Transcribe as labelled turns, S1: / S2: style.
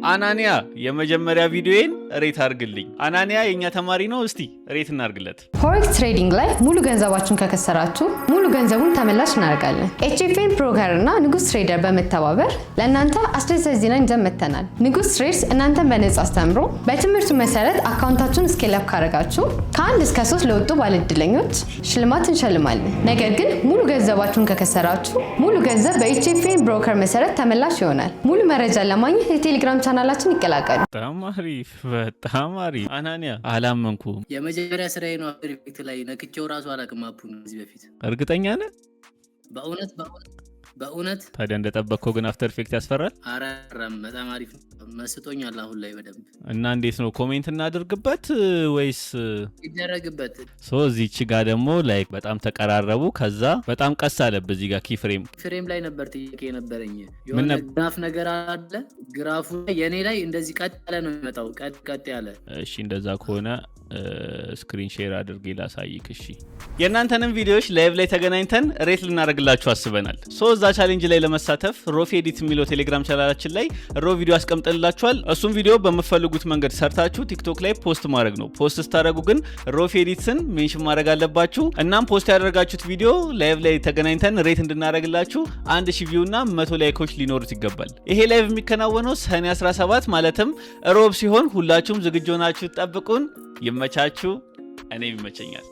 S1: አናንያ የመጀመሪያ ቪዲዮዬን ሬት አድርግልኝ። አናንያ የኛ ተማሪ ነው። እስቲ ሬት እናርግለት።
S2: ፎሬክስ ትሬዲንግ ላይ ሙሉ ገንዘባችሁን ከከሰራችሁ ሙሉ ገንዘቡን ተመላሽ እናደርጋለን። HFN ብሮከር እና ንጉስ ትሬደር በመተባበር ለእናንተ አስደሳች ዜና ይዘን መጥተናል። ንጉስ ትሬድስ እናንተን በነጻ አስተምሮ በትምህርቱ መሰረት አካውንታችሁን ስኬል አፕ ካደረጋችሁ ከ1 እስከ 3 ለወጡ ባለዕድለኞች ሽልማት እንሸልማለን። ነገር ግን ሙሉ ገንዘባችሁን ከከሰራችሁ ሙሉ ገንዘብ በHFN ብሮከር መሰረት ተመላሽ ይሆናል። ሙሉ መረጃ ለማግኘት የቴሌግራም ቻናላችን ይቀላቀሉ።
S1: በጣም አሪፍ አናንያ አላመንኩም።
S3: የመጀመሪያ ስራዬ ነው። አፍተር ኢፌክት ላይ ነክቼው ራሱ አላውቅም አፑን እዚህ በፊት።
S1: እርግጠኛ ነህ?
S3: በእውነት
S1: ታዲያ እንደጠበቅከው ግን አፍተር ኢፌክት ያስፈራል?
S3: አራራም በጣም አሪፍ መስጦኛል አሁን ላይ በደንብ።
S1: እና እንዴት ነው ኮሜንት እናድርግበት ወይስ
S3: ይደረግበት?
S1: እዚህች ጋር ደግሞ ላይክ በጣም ተቀራረቡ። ከዛ በጣም ቀስ አለበት። እዚህ ጋር ኪፍሬም
S3: ላይ ነበር ጥያቄ ነበረኝ። የሆነ ግራፍ ነገር አለ። ግራፉ ላይ የኔ ላይ እንደዚህ ቀጥ ያለ ነው የሚመጣው፣ ቀጥ ያለ።
S1: እሺ እንደዛ ከሆነ ስክሪን ሼር አድርጌ ላሳይክ። እሺ የእናንተንም ቪዲዮዎች ላይቭ ላይ ተገናኝተን ሬት ልናደርግላችሁ አስበናል። እዛ ቻሌንጅ ላይ ለመሳተፍ ሮፍ ኤዲት የሚለው ቴሌግራም ቻናላችን ላይ ሮ ቪዲዮ አስቀምጠንላችኋል። እሱም ቪዲዮ በመፈልጉት መንገድ ሰርታችሁ ቲክቶክ ላይ ፖስት ማድረግ ነው። ፖስት ስታደርጉ ግን ሮፍ ኤዲትን ሜንሽን ማድረግ አለባችሁ። እናም ፖስት ያደረጋችሁት ቪዲዮ ላይቭ ላይ ተገናኝተን ሬት እንድናደርግላችሁ 1000 ቪው እና 100 ላይኮች ሊኖሩት ይገባል። ይሄ ላይቭ የሚከናወነው ሰኔ 17 ማለትም ሮብ ሲሆን ሁላችሁም ዝግጁ ናችሁ? ጠብቁን። ይመቻችሁ። እኔም ይመቸኛል።